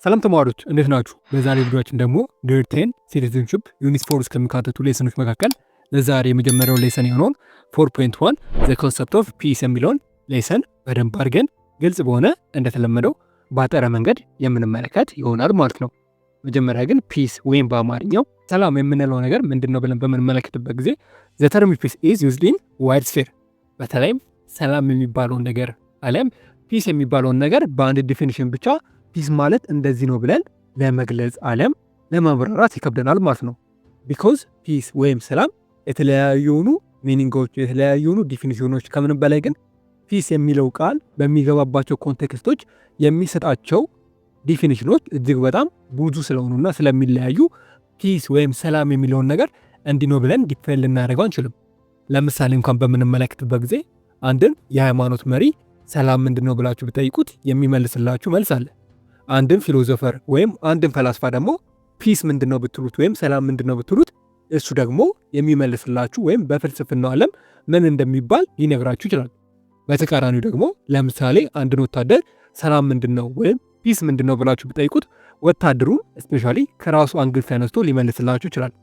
ሰላም ተማሪዎች እንዴት ናችሁ? በዛሬ ቪዲዮአችን ደግሞ ግሬድ 10 ሲቲዝንሺፕ ዩኒት 4 ውስጥ ከሚካተቱ ሌሰኖች መካከል ለዛሬ የመጀመሪያው ሌሰን የሆነውን 4.1 ዘ ኮንሰፕት ኦፍ ፒስ የሚለውን ሌሰን በደንብ አድርገን ግልጽ በሆነ እንደተለመደው ባጠረ መንገድ የምንመለከት ይሆናል ማለት ነው። መጀመሪያ ግን ፒስ ወይም በአማርኛው ሰላም የምንለው ነገር ምንድነው ብለን በምንመለከትበት ጊዜ ዘ ተርም ፒስ ኢዝ ዩዝድ ኢን ዋይድ ስፌር፣ በተለይም ሰላም የሚባለውን ነገር አለም ፒስ የሚባለውን ነገር በአንድ ዲፊኒሽን ብቻ ፒስ ማለት እንደዚህ ነው ብለን ለመግለጽ አለም ለማብራራት ይከብደናል ማለት ነው። ቢኮዝ ፒስ ወይም ሰላም የተለያዩ ሚኒንጎች የተለያዩ ዲፊኒሽኖች ከምንም በላይ ግን ፒስ የሚለው ቃል በሚገባባቸው ኮንቴክስቶች የሚሰጣቸው ዲፊኒሽኖች እጅግ በጣም ብዙ ስለሆኑና ስለሚለያዩ ፒስ ወይም ሰላም የሚለውን ነገር እንዲህ ነው ብለን ዲፋይን ልናደርገው አንችልም። ለምሳሌ እንኳን በምንመለከትበት ጊዜ አንድን የሃይማኖት መሪ ሰላም ምንድነው ብላችሁ ብጠይቁት የሚመልስላችሁ መልስ አለ። አንድን ፊሎዞፈር ወይም አንድን ፈላስፋ ደግሞ ፒስ ምንድነው ብትሉት ወይም ሰላም ምንድነው ብትሉት እሱ ደግሞ የሚመልስላችሁ ወይም በፍልስፍናው ዓለም ምን እንደሚባል ሊነግራችሁ ይችላል። በተቃራኒው ደግሞ ለምሳሌ አንድን ወታደር ሰላም ምንድነው ወይም ፒስ ምንድነው ብላችሁ ብጠይቁት ወታደሩን ስፔሻሊ ከራሱ አንግል ተነስቶ ሊመልስላችሁ ይችላል።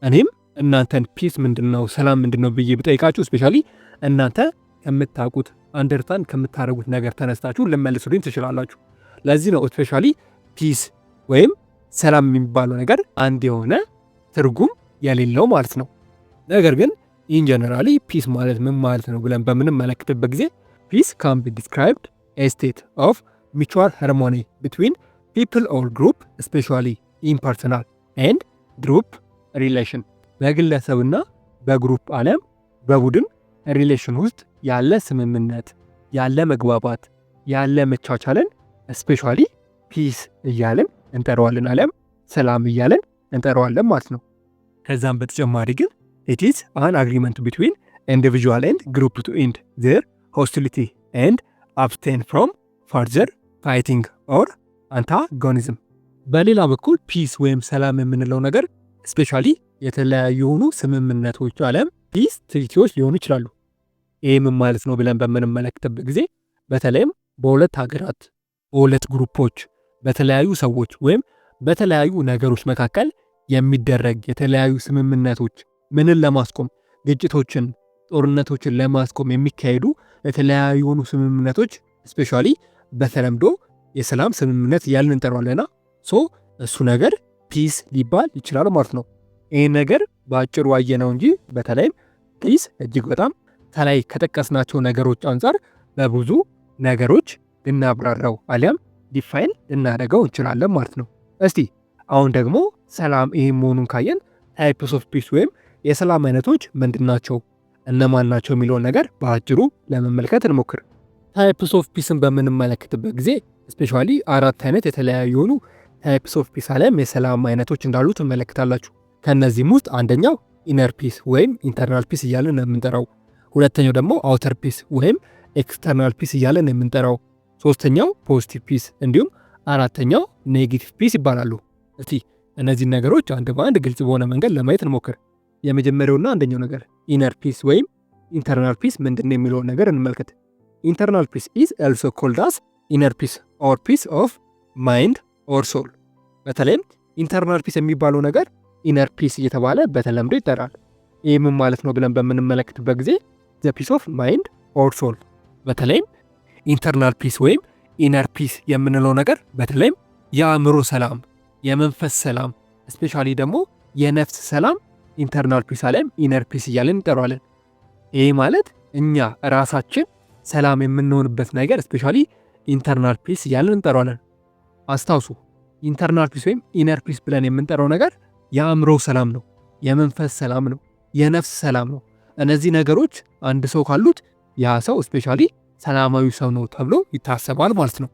እኔም እናንተን ፒስ ምንድነው ሰላም ምንድነው ብዬ ብጠይቃችሁ ስፔሻሊ እናንተ ከምታውቁት አንደርስታንድ ከምታደርጉት ነገር ተነስታችሁ ልመልሱልኝ ትችላላችሁ። ለዚህ ነው ስፔሻሊ ፒስ ወይም ሰላም የሚባለው ነገር አንድ የሆነ ትርጉም የሌለው ማለት ነው። ነገር ግን ኢን ጀነራሊ ፒስ ማለት ምን ማለት ነው ብለን በምንመለከትበት ጊዜ ፒስ ካን ቢ ዲስክራይብድ ኤ ስቴት ኦፍ ሚቹዋል ሃርሞኒ ቢትዊን ፒፕል ኦር ግሩፕ ስፔሻሊ ኢን ፐርሰናል ኤንድ ግሩፕ ሪሌሽን፣ በግለሰብና በግሩፕ ዓለም በቡድን ሪሌሽን ውስጥ ያለ ስምምነት፣ ያለ መግባባት፣ ያለ መቻቻልን ስፔሻሊ ፒስ እያለን እንጠራዋለን፣ አለም ሰላም እያለን እንጠራዋለን ማለት ነው። ከዛም በተጨማሪ ግን it is an agreement between individual and group to end their hostility and abstain from further fighting or antagonism። በሌላ በኩል ፒስ ወይም ሰላም የምንለው ነገር ስፔሻሊ የተለያዩ ስምምነቶች አለም ፒስ ትሪቲዎች ሊሆኑ ይችላሉ። ይህ ምን ማለት ነው ብለን በምንመለከትበት ጊዜ በተለይም በሁለት ሀገራት በሁለት ግሩፖች በተለያዩ ሰዎች ወይም በተለያዩ ነገሮች መካከል የሚደረግ የተለያዩ ስምምነቶች ምንን ለማስቆም ግጭቶችን፣ ጦርነቶችን ለማስቆም የሚካሄዱ የተለያዩ ስምምነቶች ስፔሻሊ በተለምዶ የሰላም ስምምነት እያልን እንጠራዋለንና እሱ ነገር ፒስ ሊባል ይችላል ማለት ነው። ይህ ነገር በአጭሩ አየነው እንጂ በተለይም ፒስ እጅግ በጣም ከላይ ከጠቀስናቸው ነገሮች አንጻር በብዙ ነገሮች ልናብራራው አሊያም ዲፋይን ልናደርገው እንችላለን ማለት ነው። እስቲ አሁን ደግሞ ሰላም ይሄ መሆኑን ካየን ታይፕስ ኦፍ ፒስ ወይም የሰላም አይነቶች ምንድናቸው እነማን ናቸው የሚለውን ነገር በአጭሩ ለመመልከት እንሞክር። ታይፕስ ኦፍ ፒስን በምንመለከትበት ጊዜ ስፔሻሊ 4 አይነት የተለያዩ ታይፕስ ኦፍ ፒስ አለም የሰላም አይነቶች እንዳሉ ትመለከታላችሁ። ከነዚህም ውስጥ አንደኛው ኢነር ፒስ ወይም ኢንተርናል ፒስ እያለን የምንጠራው፣ ሁለተኛው ደግሞ አውተር ፒስ ወይም ኤክስተርናል ፒስ እያለን የምንጠራው፣ ሶስተኛው ፖዚቲቭ ፒስ እንዲሁም አራተኛው ኔጌቲቭ ፒስ ይባላሉ። እስቲ እነዚህ ነገሮች አንድ በአንድ ግልጽ በሆነ መንገድ ለማየት እንሞክር። የመጀመሪያውና አንደኛው ነገር ኢነር ፒስ ወይም ኢንተርናል ፒስ ምንድነው የሚለውን ነገር እንመልከት። ኢንተርናል ፒስ ኢዝ አልሶ ኮልድ አስ ኢነር ፒስ ኦር ፒስ ኦፍ ማይንድ ኦር ሶል። በተለይም ኢንተርናል ፒስ የሚባለው ነገር ኢነር ፒስ እየተባለ በተለምዶ ይጠራል። ይህ ምን ማለት ነው ብለን በምንመለከትበት ጊዜ ዘ ፒስ ኦፍ ማይንድ ኦር ሶል። በተለይም ኢንተርናል ፒስ ወይም ኢነር ፒስ የምንለው ነገር በተለይም የአእምሮ ሰላም፣ የመንፈስ ሰላም፣ ስፔሻሊ ደግሞ የነፍስ ሰላም ኢንተርናል ፒስ አለም ኢነር ፒስ እያለን እንጠራዋለን። ይህ ማለት እኛ ራሳችን ሰላም የምንሆንበት ነገር ስፔሻሊ ኢንተርናል ፒስ እያለን እንጠራዋለን። አስታውሱ፣ ኢንተርናል ፒስ ወይም ኢነር ፒስ ብለን የምንጠራው ነገር የአእምሮ ሰላም ነው፣ የመንፈስ ሰላም ነው፣ የነፍስ ሰላም ነው። እነዚህ ነገሮች አንድ ሰው ካሉት ያ ሰው ስፔሻሊ ሰላማዊ ሰው ነው ተብሎ ይታሰባል ማለት ነው።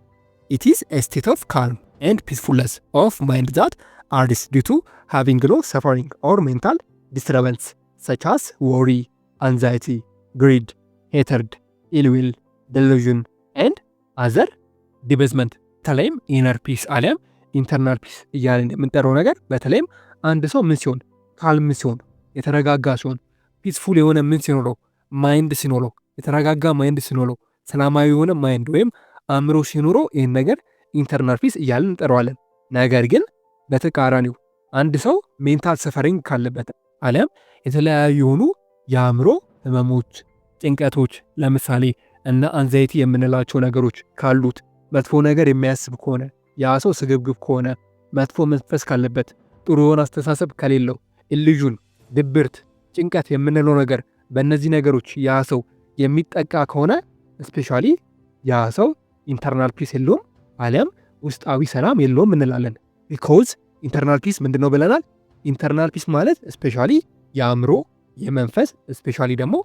it is a state of calm and peacefulness of mind that arises due to having no suffering or mental disturbance such as worry, anxiety, greed, hatred, ill will, delusion and other debasement። በተለይም ኢነር ፒስ አሊያም ኢንተርናል ፒስ እያልን የምንጠራው ነገር በተለይም አንድ ሰው ምን ሲሆን ካልም ሲሆን የተረጋጋ ሲሆን ፒስፉል የሆነ ምን ሲኖረው ማይንድ ሲኖረው የተረጋጋ ማይንድ ሲኖረው ሰላማዊ የሆነ ማይንድ ወይም አእምሮ ሲኖረው ይህን ነገር ኢንተርናል ፒስ እያልን እንጠራዋለን። ነገር ግን በተቃራኒው አንድ ሰው ሜንታል ሰፈሪንግ ካለበት አለም የተለያዩ የሆኑ የአእምሮ ህመሞች፣ ጭንቀቶች ለምሳሌ እና አንዛይቲ የምንላቸው ነገሮች ካሉት መጥፎ ነገር የሚያስብ ከሆነ ያ ሰው ስግብግብ ከሆነ መጥፎ መንፈስ ካለበት ጥሩ የሆነ አስተሳሰብ ከሌለው ኢሉዥን፣ ድብርት፣ ጭንቀት የምንለው ነገር በእነዚህ ነገሮች ያ ሰው የሚጠቃ ከሆነ ስፔሻሊ ያ ሰው ኢንተርናል ፒስ የለውም አሊያም ውስጣዊ ሰላም የለውም እንላለን። ቢኮዝ ኢንተርናል ፒስ ምንድነው ብለናል? ኢንተርናል ፒስ ማለት ስፔሻሊ የአእምሮ የመንፈስ ስፔሻሊ ደግሞ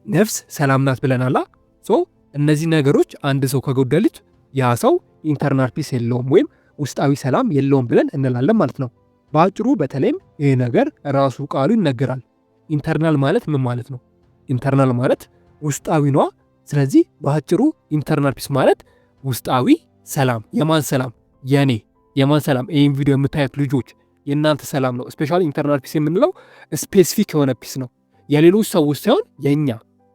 የነፍስ ሰላም ናት ብለናላ። ሶ እነዚህ ነገሮች አንድ ሰው ከጎደሉት ያ ሰው ኢንተርናል ፒስ የለውም ወይም ውስጣዊ ሰላም የለውም ብለን እንላለን ማለት ነው። በአጭሩ በተለይም ይህ ነገር ራሱ ቃሉ ይነገራል። ኢንተርናል ማለት ምን ማለት ነው? ኢንተርናል ማለት ውስጣዊ ነዋ። ስለዚህ በአጭሩ ኢንተርናል ፒስ ማለት ውስጣዊ ሰላም። የማን ሰላም? የኔ። የማን ሰላም? ይህን ቪዲዮ የምታዩት ልጆች የእናንተ ሰላም ነው። ስፔሻሊ ኢንተርናል ፒስ የምንለው ስፔሲፊክ የሆነ ፒስ ነው፣ የሌሎች ሰዎች ሳይሆን የእኛ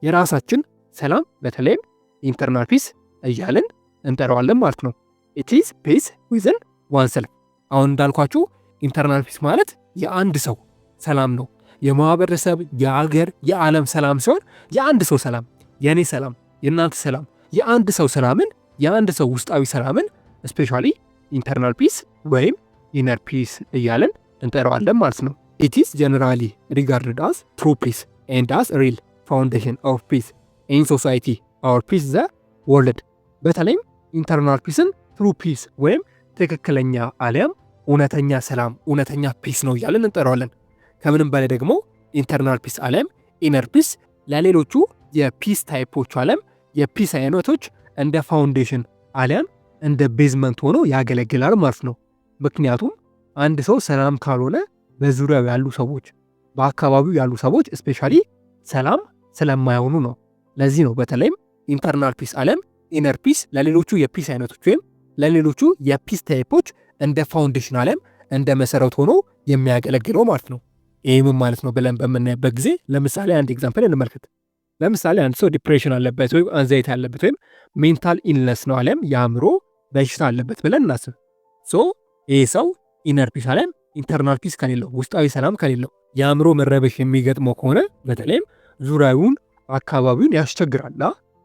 የራሳችን ሰላም በተለይም ኢንተርናል ፒስ እያልን እንጠራዋለን ማለት ነው። ኢት ኢዝ ፒስ ዊዝን ዋንሰልፍ። አሁን እንዳልኳችሁ ኢንተርናል ፒስ ማለት የአንድ ሰው ሰላም ነው። የማህበረሰብ፣ የአገር፣ የዓለም ሰላም ሲሆን የአንድ ሰው ሰላም፣ የእኔ ሰላም፣ የእናንተ ሰላም፣ የአንድ ሰው ሰላምን፣ የአንድ ሰው ውስጣዊ ሰላምን ስፔሻሊ ኢንተርናል ፒስ ወይም ኢነር ፒስ እያለን እንጠራዋለን ማለት ነው። ኢት ኢዝ ጀነራሊ ሪጋርድድ አስ ትሩ ፒስ ኤንድ አስ ሪል ፋውንዴሽን ኦፍ ፒስ ኢን ሶሳይቲ ኦር ፒስ ዘ ወርልድ። በተለይም ኢንተርናል ፒስን ትሩ ፒስ ወይም ትክክለኛ አሊያም እውነተኛ ሰላም፣ እውነተኛ ፒስ ነው እያለን እንጠራዋለን። ከምንም በላይ ደግሞ ኢንተርናል ፒስ አሊያም ኢነር ፒስ ለሌሎቹ የፒስ ታይፖች አለም የፒስ አይነቶች እንደ ፋውንዴሽን አሊያም እንደ ቤዝመንት ሆኖ ያገለግላል ማለት ነው። ምክንያቱም አንድ ሰው ሰላም ካልሆነ በዙሪያው ያሉ ሰዎች፣ በአካባቢው ያሉ ሰዎች ስፔሻሊ ሰላም ስለማይሆኑ ነው። ለዚህ ነው በተለይም ኢንተርናል ፒስ አለም ኢነር ፒስ ለሌሎቹ የፒስ አይነቶች ወይም ለሌሎቹ የፒስ ታይፖች እንደ ፋውንዴሽን አለም እንደ መሰረት ሆኖ የሚያገለግለው ማለት ነው። ይህ ምን ማለት ነው ብለን በምናይበት ጊዜ ለምሳሌ አንድ ኤግዛምፕል እንመልከት። ለምሳሌ አንድ ሰው ዲፕሬሽን አለበት ወይም አንዛይቲ አለበት ወይም ሜንታል ኢልነስ ነው አለም የአእምሮ በሽታ አለበት ብለን እናስብ። ሶ ይህ ሰው ኢነር ፒስ አለም ኢንተርናል ፒስ ከሌለው፣ ውስጣዊ ሰላም ከሌለው፣ የአእምሮ መረበሽ የሚገጥመው ከሆነ በተለይም ዙሪያውን አካባቢውን ያስቸግራል።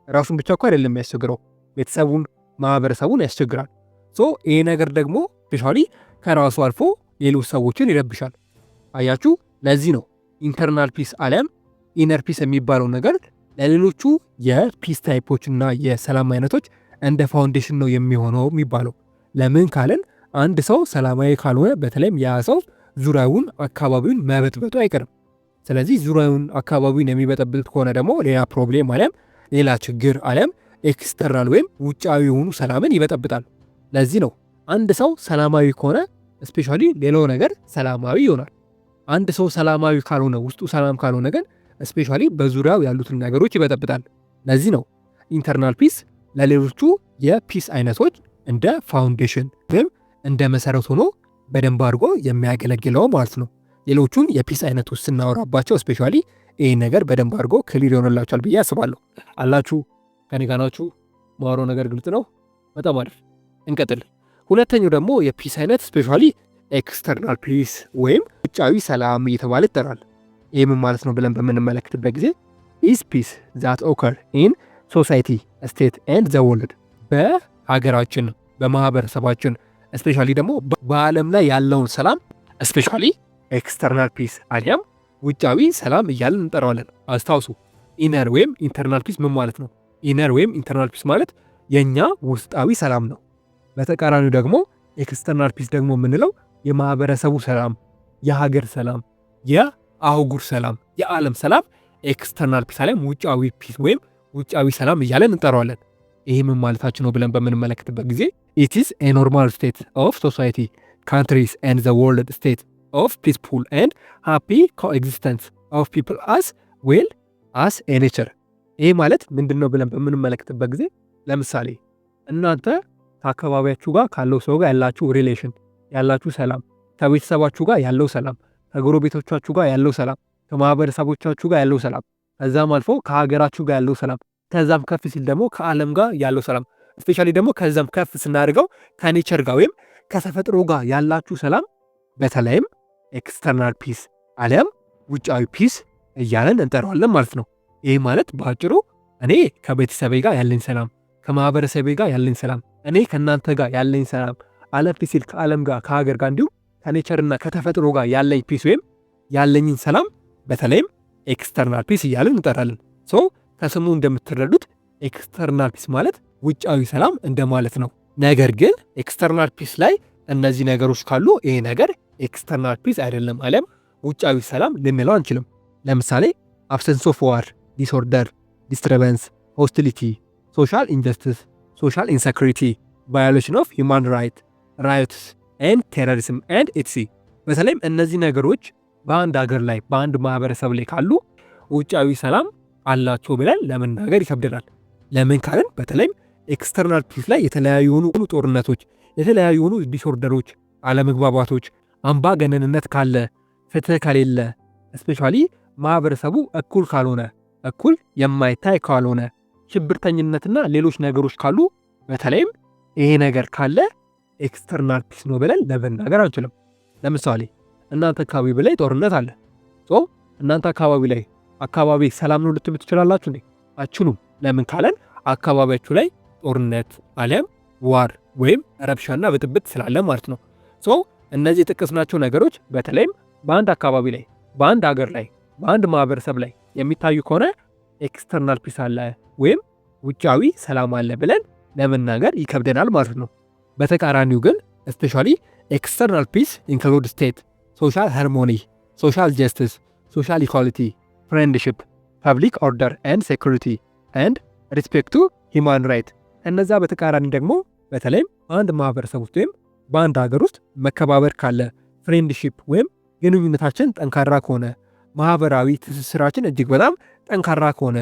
ራሱን ብቻ እኮ አይደለም የሚያስቸግረው፣ ቤተሰቡን፣ ማህበረሰቡን ያስቸግራል። ሶ ይህ ነገር ደግሞ ስፔሻሊ ከራሱ አልፎ ሌሎች ሰዎችን ይረብሻል። አያችሁ፣ ለዚህ ነው ኢንተርናል ፒስ አሊያም ኢነር ፒስ የሚባለው ነገር ለሌሎቹ የፒስ ታይፖች እና የሰላም አይነቶች እንደ ፋውንዴሽን ነው የሚሆነው የሚባለው። ለምን ካልን አንድ ሰው ሰላማዊ ካልሆነ በተለይም ያ ሰው ዙሪያውን አካባቢውን መበጥበጡ አይቀርም። ስለዚህ ዙሪያውን አካባቢውን የሚበጠብጥ ከሆነ ደግሞ ሌላ ፕሮብሌም አሊያም ሌላ ችግር አሊያም ኤክስተርናል ወይም ውጫዊ የሆኑ ሰላምን ይበጠብጣል። ለዚህ ነው አንድ ሰው ሰላማዊ ከሆነ ስፔሻሊ ሌላው ነገር ሰላማዊ ይሆናል። አንድ ሰው ሰላማዊ ካልሆነ፣ ውስጡ ሰላም ካልሆነ ግን ስፔሻሊ በዙሪያው ያሉትን ነገሮች ይበጠብጣል። ለዚህ ነው ኢንተርናል ፒስ ለሌሎቹ የፒስ አይነቶች እንደ ፋውንዴሽን ወይም እንደ መሰረት ሆኖ በደንብ አድርጎ የሚያገለግለው ማለት ነው። ሌሎቹን የፒስ አይነቶች ስናወራባቸው ስፔሻሊ ይህ ነገር በደንብ አድርጎ ክሊር ይሆንላችኋል ብዬ አስባለሁ። አላችሁ ከኔ ጋር ናችሁ? ማወራው ነገር ግልጽ ነው? በጣም አሪፍ። እንቀጥል። ሁለተኛው ደግሞ የፒስ አይነት ስፔሻሊ ኤክስተርናል ፒስ ወይም ውጫዊ ሰላም እየተባለ ይጠራል። ይህ ምን ማለት ነው ብለን በምንመለከትበት ጊዜ ኢዝ ፒስ ዛት ኦከር ኢን ሶሳይቲ ስቴት ኤንድ ዘ ወርልድ፣ በሀገራችን በማህበረሰባችን ስፔሻሊ ደግሞ በዓለም ላይ ያለውን ሰላም ስፔሻሊ ኤክስተርናል ፒስ አሊያም ውጫዊ ሰላም እያልን እንጠራዋለን። አስታውሱ፣ ኢነር ወይም ኢንተርናል ፒስ ምን ማለት ነው? ኢነር ወይም ኢንተርናል ፒስ ማለት የእኛ ውስጣዊ ሰላም ነው። በተቃራኒው ደግሞ ኤክስተርናል ፒስ ደግሞ የምንለው የማህበረሰቡ ሰላም፣ የሀገር ሰላም፣ የአህጉር ሰላም፣ የዓለም ሰላም ኤክስተርናል ፒስ አሊያም ውጫዊ ፒስ ወይም ውጫዊ ሰላም እያለን እንጠራዋለን። ይህ ምን ማለታችን ነው ብለን በምንመለከትበት ጊዜ ኢት ኢዝ ኤ ኖርማል ስቴት ኦፍ ሶሳይቲ ካንትሪስ ኤንድ ዘ ወርልድ ስቴት ኦፍ ፒስፉል ኤንድ ሃፒ ኮኤግዚስተንስ ኦፍ ፒፕል አስ ዌል አስ ኤ ኔቸር። ይህ ማለት ምንድን ነው ብለን በምንመለከትበት ጊዜ ለምሳሌ እናንተ ከአካባቢያችሁ ጋር ካለው ሰው ጋር ያላችሁ ሪሌሽን፣ ያላችሁ ሰላም፣ ከቤተሰባችሁ ጋር ያለው ሰላም፣ ከጎረቤቶቻችሁ ጋር ያለው ሰላም፣ ከማህበረሰቦቻችሁ ጋር ያለው ሰላም፣ ከዛም አልፎ ከሀገራችሁ ጋር ያለው ሰላም፣ ከዛም ከፍ ሲል ደግሞ ከዓለም ጋር ያለው ሰላም፣ ስፔሻሊ ደግሞ ከዛም ከፍ ስናደርገው ከኔቸር ጋር ወይም ከተፈጥሮ ጋር ያላችሁ ሰላም በተለይም ኤክስተርናል ፒስ አሊያም ውጫዊ ፒስ እያለን እንጠራዋለን ማለት ነው። ይህ ማለት በአጭሩ እኔ ከቤተሰቤ ጋር ያለኝ ሰላም፣ ከማህበረሰቤ ጋር ያለኝ ሰላም፣ እኔ ከእናንተ ጋር ያለኝ ሰላም፣ አለፍ ሲል ከዓለም ጋር ከሀገር ጋር እንዲሁም ከኔቸርና ከተፈጥሮ ጋር ያለኝ ፒስ ወይም ያለኝን ሰላም በተለይም ኤክስተርናል ፒስ እያለን እንጠራለን። ሶ ከስሙ እንደምትረዱት ኤክስተርናል ፒስ ማለት ውጫዊ ሰላም እንደማለት ነው። ነገር ግን ኤክስተርናል ፒስ ላይ እነዚህ ነገሮች ካሉ ይሄ ነገር ኤክስተርናል ፒስ አይደለም አሊያም ውጫዊ ሰላም ልንለው አንችልም። ለምሳሌ አብሰንስ ኦፍ ዋር፣ ዲስኦርደር፣ ዲስተርበንስ፣ ሆስቲሊቲ፣ ሶሻል ኢንጀስቲስ፣ ሶሻል ኢንሴኩሪቲ፣ ቫዮሌሽን ኦፍ ሂውማን ራይት፣ ራዮትስ ኤንድ ቴሮሪዝም ኤንድ ኢትሲ። በተለይም እነዚህ ነገሮች በአንድ ሀገር ላይ በአንድ ማህበረሰብ ላይ ካሉ ውጫዊ ሰላም አላቸው ብለን ለመናገር ይከብደናል። ለምን ካልን በተለይም ኤክስተርናል ፒስ ላይ የተለያዩ የሆኑ ጦርነቶች፣ የተለያዩ የሆኑ ዲስኦርደሮች፣ አለመግባባቶች፣ አምባገነንነት ካለ፣ ፍትህ ከሌለ፣ እስፔሻሊ ማህበረሰቡ እኩል ካልሆነ፣ እኩል የማይታይ ካልሆነ፣ ሽብርተኝነትና ሌሎች ነገሮች ካሉ በተለይም ይሄ ነገር ካለ ኤክስተርናል ፒስ ነው ብለን ለመናገር አንችልም። ለምሳሌ እናንተ አካባቢ ላይ ጦርነት አለ። እናንተ አካባቢ ሰላም ነው ልትሉ ትችላላችሁ እንዴ? አችሉም። ለምን ካለን አካባቢያችሁ ላይ ጦርነት አሊያም ዋር ወይም ረብሻና ብጥብጥ ስላለ ማለት ነው። እነዚህ የጠቀስናቸው ነገሮች በተለይም በአንድ አካባቢ ላይ በአንድ ሀገር ላይ በአንድ ማህበረሰብ ላይ የሚታዩ ከሆነ ኤክስተርናል ፒስ አለ ወይም ውጫዊ ሰላም አለ ብለን ለመናገር ይከብደናል ማለት ነው። በተቃራኒው ግን ስፔሻሊ ኤክስተርናል ፒስ ኢንክሉድ ስቴት፣ ሶሻል ሃርሞኒ፣ ሶሻል ጀስቲስ፣ ሶሻል ኢኳሊቲ፣ ፍሬንድሺፕ፣ ፐብሊክ ኦርደር ኤንድ ሴኩሪቲ ኤንድ ሪስፔክት ቱ ሂውማን ራይት። እነዛ በተቃራኒ ደግሞ በተለይም በአንድ ማህበረሰብ ውስጥ ወይም በአንድ ሀገር ውስጥ መከባበር ካለ፣ ፍሬንድሺፕ ወይም ግንኙነታችን ጠንካራ ከሆነ፣ ማህበራዊ ትስስራችን እጅግ በጣም ጠንካራ ከሆነ፣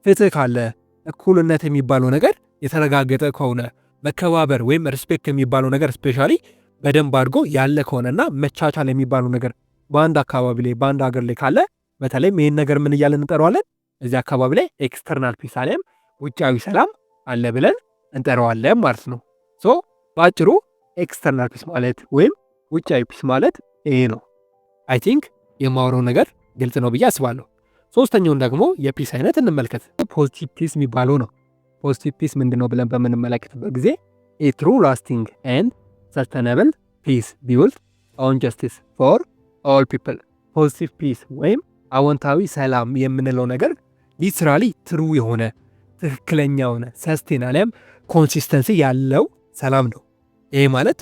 ፍትህ ካለ፣ እኩልነት የሚባለው ነገር የተረጋገጠ ከሆነ፣ መከባበር ወይም ሪስፔክት የሚባለው ነገር ስፔሻሊ በደንብ አድርጎ ያለ ከሆነና መቻቻል የሚባለው ነገር በአንድ አካባቢ ላይ በአንድ ሀገር ላይ ካለ በተለይም ይህን ነገር ምን እያለን እንጠራዋለን? እዚህ አካባቢ ላይ ኤክስተርናል ፒስ አሊያም ውጫዊ ሰላም አለ ብለን እንጠራዋለን ማለት ነው። በአጭሩ ኤክስተርናል ፒስ ማለት ወይም ውጫዊ ፒስ ማለት ይሄ ነው። አይ ቲንክ የማወራው ነገር ግልጽ ነው ብዬ አስባለሁ። ሶስተኛውን ደግሞ የፒስ አይነት እንመልከት። ፖዚቲቭ ፒስ የሚባለው ነው። ፖዚቲቭ ፒስ ምንድነው ብለን በምንመለከትበት ጊዜ ኤ ትሩ ላስቲንግ ኤንድ ሰስተነብል ፒስ ቢውልድ ኦን ጀስቲስ ፎር ኦል ፒፕል። ፖዚቲቭ ፒስ ወይም አዎንታዊ ሰላም የምንለው ነገር ሊትራሊ ትሩ የሆነ ትክክለኛ የሆነ ሰስቴን አሊያም ኮንሲስተንሲ ያለው ሰላም ነው። ይሄ ማለት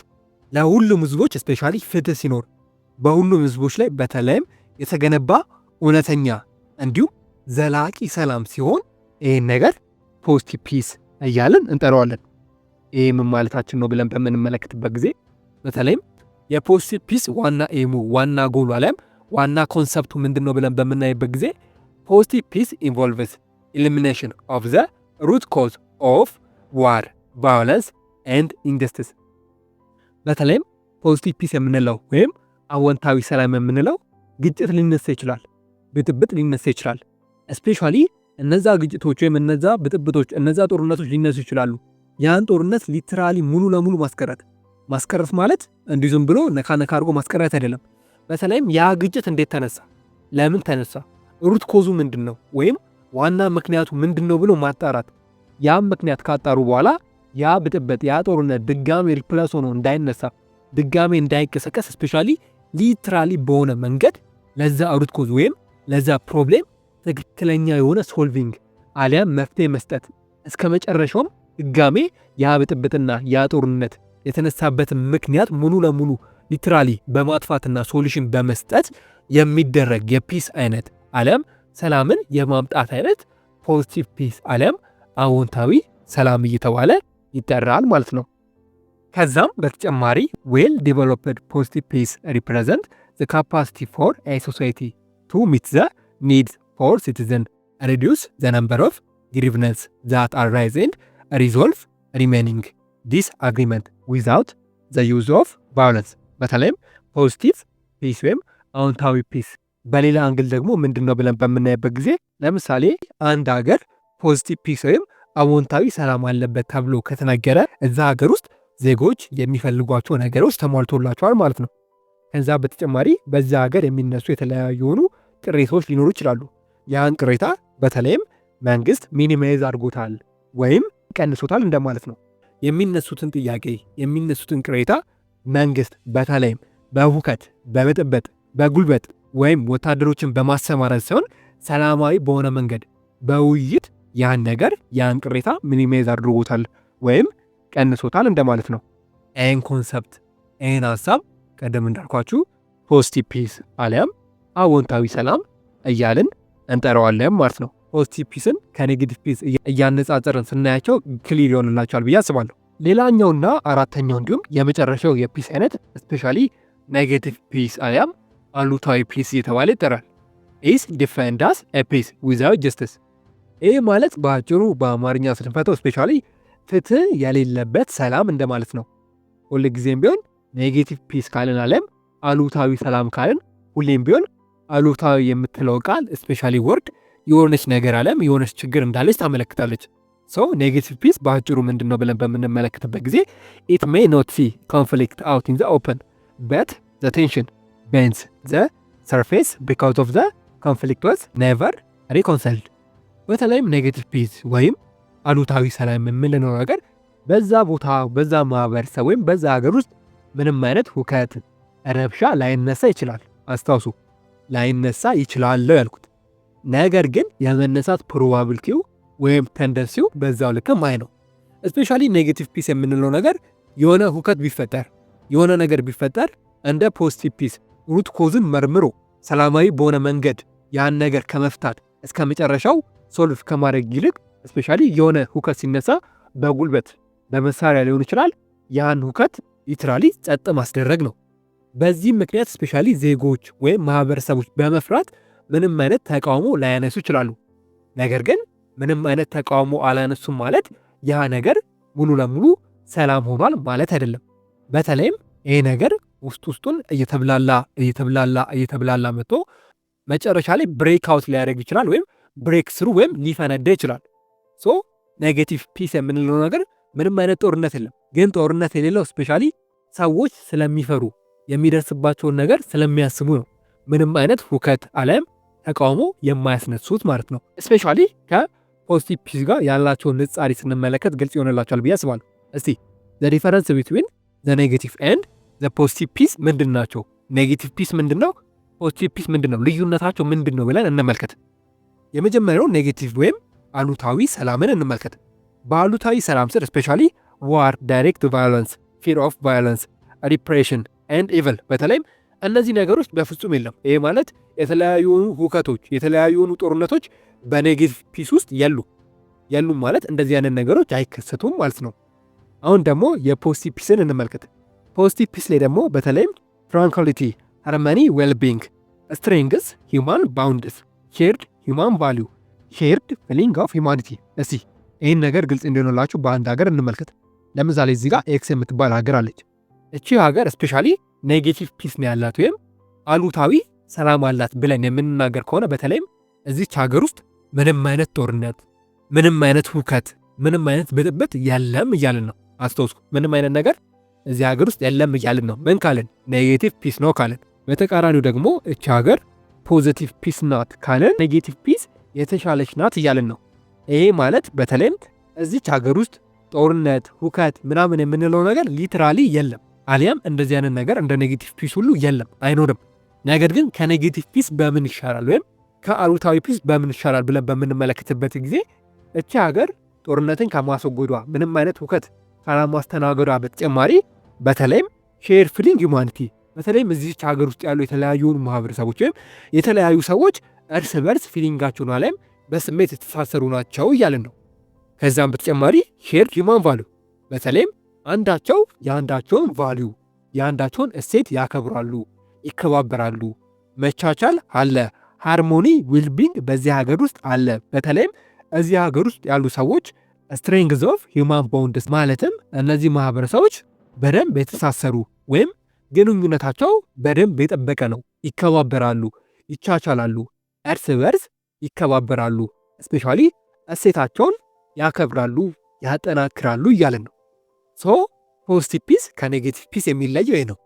ለሁሉም ህዝቦች ስፔሻሊ ፍትህ ሲኖር በሁሉም ህዝቦች ላይ በተለይም የተገነባ እውነተኛ እንዲሁም ዘላቂ ሰላም ሲሆን ይህን ነገር ፖዚቲቭ ፒስ እያልን እንጠራዋለን። ይህ ምን ማለታችን ነው ብለን በምንመለከትበት ጊዜ በተለይም የፖዚቲቭ ፒስ ዋና ኤሙ ዋና ጎሉ አሊያም ዋና ኮንሰፕቱ ምንድን ነው ብለን በምናይበት ጊዜ ፖዚቲቭ ፒስ ኢንቮልቭስ ኤሊሚኔሽን ኦፍ ዘ ሩት ኮዝ ኦፍ ዋር ቫዮለንስ ኤንድ ኢንጀስቲስ። በተለይም ፖዚቲቭ ፒስ የምንለው ወይም አዎንታዊ ሰላም የምንለው ግጭት ሊነሳ ይችላል፣ ብጥብጥ ሊነሳ ይችላል። እስፔሻሊ እነዛ ግጭቶች ወይም እነዛ ብጥብጦች እነዛ ጦርነቶች ሊነሱ ይችላሉ። ያን ጦርነት ሊትራሊ ሙሉ ለሙሉ ማስቀረት ማለት እንዲሁ ዝም ብሎ ነካ አድርጎ ማስቀረት አይደለም። በተለይም ያ ግጭት እንዴት ተነሳ፣ ለምን ተነሳ፣ ሩት ኮዙ ምንድን ነው ወይም ዋና ምክንያቱ ምንድን ነው ብሎ ማጣራት። ያን ምክንያት ካጣሩ በኋላ ያ ብጥብጥ ያ ጦርነት ድጋሜ ሪፕለስ ሆኖ እንዳይነሳ ድጋሜ እንዳይቀሰቀስ ስፔሻሊ ሊትራሊ በሆነ መንገድ ለዛ ሩት ኮዝ ወይም ለዛ ፕሮብሌም ትክክለኛ የሆነ ሶልቪንግ አሊያም መፍትሄ መስጠት እስከ መጨረሻውም ድጋሜ ያ ብጥብጥና ያ ጦርነት የተነሳበትን ምክንያት ሙሉ ለሙሉ ሊትራሊ በማጥፋትና ሶሉሽን በመስጠት የሚደረግ የፒስ አይነት አሊያም ሰላምን የማምጣት አይነት ፖዚቲቭ ፒስ አሊያም አዎንታዊ ሰላም እየተባለ ይጠራል ማለት ነው። ከዛም በተጨማሪ ዌል ዲቨሎፕድ ፖዚቲቭ ፒስ ሪፕሬዘንት ዘ ካፓሲቲ ፎር ኤ ሶሳይቲ ቱ ሚት ዘ ኒድስ ፎር ሲቲዘን ሪዲዩስ ዘ ነምበር ኦፍ ግሪቭነንስ ዛት አራይዝ ኤንድ ሪዞልቭ ሪሜኒንግ ዲስ አግሪመንት ዊዛውት ዘ ዩዝ ኦፍ ቫዮለንስ። በተለይም ፖዚቲቭ ፒስ ወይም አዎንታዊ ፒስ በሌላ አንግል ደግሞ ምንድን ነው ብለን በምናይበት ጊዜ ለምሳሌ አንድ ሀገር ፖዚቲቭ ፒስ ወይም አዎንታዊ ሰላም አለበት ተብሎ ከተነገረ እዛ ሀገር ውስጥ ዜጎች የሚፈልጓቸው ነገሮች ተሟልቶላቸዋል ማለት ነው። ከዛ በተጨማሪ በዛ ሀገር የሚነሱ የተለያዩ ቅሬታዎች ሊኖሩ ይችላሉ። ያን ቅሬታ በተለይም መንግስት ሚኒማይዝ አድርጎታል ወይም ቀንሶታል እንደማለት ነው። የሚነሱትን ጥያቄ የሚነሱትን ቅሬታ መንግስት በተለይም በሁከት በብጥብጥ በጉልበት ወይም ወታደሮችን በማሰማራት ሳይሆን ሰላማዊ በሆነ መንገድ በውይይት ያን ቅሬታ ሚኒማይዝ አድርጎታል ወይም ቀንሶታል እንደማለት ነው። ይህን ኮንሰፕት ይህን ሀሳብ ቀደም እንዳልኳችሁ ፖዚቲቭ ፒስ አሊያም አዎንታዊ ሰላም እያልን እንጠራዋለን ማለት ነው። ፖዚቲቭ ፒስን ከኔጌቲቭ ፒስ እያነጻጸርን ስናያቸው ክሊር ይሆንላቸዋል ብዬ አስባለሁ። ሌላኛውና አራተኛው እንዲሁም የመጨረሻው የፒስ አይነት ስፔሻሊ ኔጌቲቭ ፒስ አሊያም አሉታዊ ፒስ እየተባለ ይጠራል። ኢስ ዲፋይንድ አስ ኤ ፒስ ዊዛውት ጀስቲስ። ይህ ማለት በአጭሩ በአማርኛ ስንፈተው ስፔሻሊ ፍትህ የሌለበት ሰላም እንደማለት ነው። ሁልጊዜም ቢሆን ኔጌቲቭ ፒስ ካልን አሊያም አሉታዊ ሰላም ካልን ሁሌም ቢሆን አሉታዊ የምትለው ቃል ስፔሻሊ ወርድ የሆነች ነገር አለም የሆነች ችግር እንዳለች ታመለክታለች። ሶ ኔጌቲቭ ፒስ በአጭሩ ምንድን ነው ብለን በምንመለከትበት ጊዜ ኢት ሜይ ኖት ሲ ኮንፍሊክት አውት ኢን ዘ ኦፕን በት ዘ ቴንሽን ቤንስ ዘ ሰርፌስ ቢካውዝ ኦፍ ዘ ኮንፍሊክት ዋዝ ኔቨር ሪኮንሰልድ። በተለይም ኔጌቲቭ ፒስ ወይም አሉታዊ ሰላም የምንለው ነገር በዛ ቦታ በዛ ማህበረሰብ ወይም በዛ ሀገር ውስጥ ምንም አይነት ሁከት ረብሻ ላይነሳ ይችላል። አስታውሱ ላይነሳ ይችላል ያልኩት ነገር ግን የመነሳት ፕሮባቢሊቲው ወይም ቴንደንሲው በዛው ልክ ማይ ነው። ስፔሻሊ ኔጌቲቭ ፒስ የምንለው ነገር የሆነ ሁከት ቢፈጠር የሆነ ነገር ቢፈጠር እንደ ፖዚቲቭ ፒስ ሩት ኮዝን መርምሮ ሰላማዊ በሆነ መንገድ ያን ነገር ከመፍታት እስከ መጨረሻው ሶልቭ ከማድረግ ይልቅ ስፔሻሊ የሆነ ሁከት ሲነሳ በጉልበት በመሳሪያ ሊሆን ይችላል ያን ሁከት ሊትራሊ ጸጥ ማስደረግ ነው። በዚህም ምክንያት ስፔሻሊ ዜጎች ወይም ማህበረሰቦች በመፍራት ምንም አይነት ተቃውሞ ላያነሱ ይችላሉ። ነገር ግን ምንም አይነት ተቃውሞ አላነሱም ማለት ያ ነገር ሙሉ ለሙሉ ሰላም ሆኗል ማለት አይደለም። በተለይም ይሄ ነገር ውስጡን እየተብላላ መጥቶ መጨረሻ ላይ ብሬክ አውት ሊያደርግ ይችላል ወይም ብሬክ ስሩ ወይም ሊፈነዳ ይችላል። ሶ ኔጌቲቭ ፒስ የምንለው ነገር ምንም አይነት ጦርነት የለም። ግን ጦርነት የሌለው ስፔሻሊ ሰዎች ስለሚፈሩ የሚደርስባቸውን ነገር ስለሚያስቡ ነው ምንም አይነት ሁከት አለም ተቃውሞ የማያስነሱት ማለት ነው። ስፔሻሊ ከፖዚቲቭ ፒስ ጋር ያላቸውን ንጻሪ ስንመለከት ግልጽ ይሆንላቸዋል ብዬ አስባለሁ። እስቲ ዘ ዲፈረንስ ቢትዊን ዘ ኔጌቲቭ ኤንድ ዘ ፖዚቲቭ ፒስ ምንድን ናቸው? ኔጌቲቭ ፒስ ምንድን ነው? ፖዚቲቭ ፒስ ምንድን ነው? ልዩነታቸው ምንድን ነው ብለን እንመልከት። የመጀመሪያው ኔጌቲቭ ወይም አሉታዊ ሰላምን እንመልከት። በአሉታዊ ሰላም ስር ስፔሻሊ ዋር፣ ዳይሬክት ቫዮለንስ፣ ፊር ኦፍ ቫዮለንስ፣ ሪፕሬሽን ኤንድ ኢቭል በተለይም እነዚህ ነገሮች በፍጹም የለም። ይሄ ማለት የተለያዩ ሁከቶች የተለያዩ ጦርነቶች በኔጌቲቭ ፒስ ውስጥ የሉም ማለት እንደዚህ አይነት ነገሮች አይከሰቱም ማለት ነው። አሁን ደግሞ የፖዚቲቭ ፒስን እንመልከት። ፖዚቲቭ ፒስ ላይ ደግሞ በተለይም ትራንኩሊቲ፣ ሃርመኒ፣ ዌልቢንግ፣ ስትሬንግስ፣ ሂውማን ባውንድስ፣ ሼርድ ሂውማን ቫሊዩ፣ ሼርድ ፊሊንግ ኦፍ ሂውማኒቲ። እስቲ ይህን ነገር ግልጽ እንዲሆንላችሁ በአንድ ሀገር እንመልከት። ለምሳሌ እዚህ ጋር ኤክስ የምትባል ሀገር አለች። እቺ ሀገር ስፔሻሊ ኔጌቲቭ ፒስ ነው ያላት ወይም አሉታዊ ሰላም አላት ብለን የምንናገር ከሆነ በተለይም እዚች ሀገር ውስጥ ምንም አይነት ጦርነት፣ ምንም አይነት ሁከት፣ ምንም አይነት ብጥብጥ የለም እያልን ነው። አስተውሱ፣ ምንም አይነት ነገር እዚህ ሀገር ውስጥ የለም እያልን ነው። ምን ካልን? ኔጌቲቭ ፒስ ነው ካልን። በተቃራኒው ደግሞ እቺ ሀገር ፖዚቲቭ ፒስ ናት ካልን ኔጌቲቭ ፒስ የተሻለች ናት እያልን ነው። ይሄ ማለት በተለይም እዚች ሀገር ውስጥ ጦርነት፣ ሁከት ምናምን የምንለው ነገር ሊትራሊ የለም። አሊያም እንደዚህ አይነት ነገር እንደ ኔጌቲቭ ፒስ ሁሉ የለም፣ አይኖርም። ነገር ግን ከኔጌቲቭ ፒስ በምን ይሻላል ወይም ከአሉታዊ ፒስ በምን ይሻላል ብለን በምንመለከትበት ጊዜ እቺ ሀገር ጦርነትን ከማስወገዷ ምንም አይነት ሁከት ካለማስተናገዷ በተጨማሪ በተለይም ሼር ፊሊንግ ሂውማኒቲ በተለይም እዚች ሀገር ውስጥ ያሉ የተለያዩ ማህበረሰቦች ወይም የተለያዩ ሰዎች እርስ በርስ ፊሊንጋቸውን አሊያም በስሜት የተሳሰሩ ናቸው እያልን ነው። ከዛም በተጨማሪ ሼርድ ሂውማን ቫሊዩ በተለይም አንዳቸው የአንዳቸውን ቫሊዩ የአንዳቸውን እሴት ያከብራሉ፣ ይከባበራሉ። መቻቻል አለ፣ ሃርሞኒ ዊልቢንግ በዚህ ሀገር ውስጥ አለ። በተለይም እዚህ ሀገር ውስጥ ያሉ ሰዎች ስትሬንግዝ ኦፍ ሂውማን ቦንድስ ማለትም እነዚህ ማህበረሰቦች በደንብ የተሳሰሩ ወይም ግንኙነታቸው በደንብ የጠበቀ ነው። ይከባበራሉ፣ ይቻቻላሉ፣ እርስ በርስ ይከባበራሉ። ስፔሻሊ እሴታቸውን ያከብራሉ፣ ያጠናክራሉ እያለን ነው። ሶ ፖዚቲቭ ፒስ ከኔጌቲቭ ፒስ የሚለየው ነው።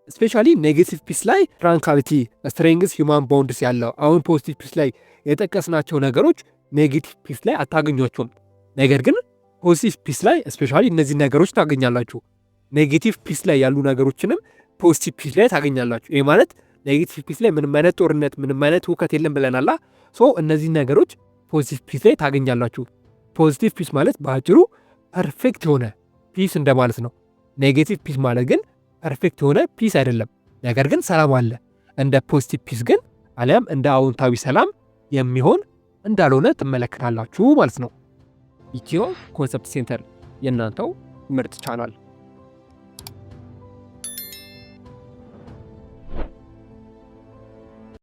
ስፔሻሊ ኔጌቲቭ ፒስ ላይ ትራንካሊቲ፣ ስትሬንግስ፣ ሂውማን ቦንድስ ያለው አሁን ፖዚቲቭ ፒስ ላይ የጠቀስናቸው ነገሮች ኔጌቲቭ ፒስ ላይ አታገኟቸውም። ነገር ግን ፖዚቲቭ ፒስ ላይ ስፔሻሊ እነዚህ ነገሮች ታገኛላችሁ። ኔጌቲቭ ፒስ ላይ ያሉ ነገሮችንም ፖዚቲቭ ፒስ ላይ ታገኛላችሁ። ይህ ማለት ኔጌቲቭ ፒስ ላይ ምንም አይነት ጦርነት፣ ምንም አይነት ሁከት የለም ብለናላ። ሶ እነዚህ ነገሮች ፖዚቲቭ ፒስ ላይ ታገኛላችሁ። ፖዚቲቭ ፒስ ማለት በአጭሩ ፐርፌክት የሆነ ፒስ እንደማለት ነው። ኔጌቲቭ ፒስ ማለት ግን ፐርፌክት የሆነ ፒስ አይደለም፣ ነገር ግን ሰላም አለ። እንደ ፖዚቲቭ ፒስ ግን አሊያም እንደ አዎንታዊ ሰላም የሚሆን እንዳልሆነ ትመለከታላችሁ ማለት ነው። ኢትዮ ኮንሰፕት ሴንተር የእናንተው ምርጥ ቻናል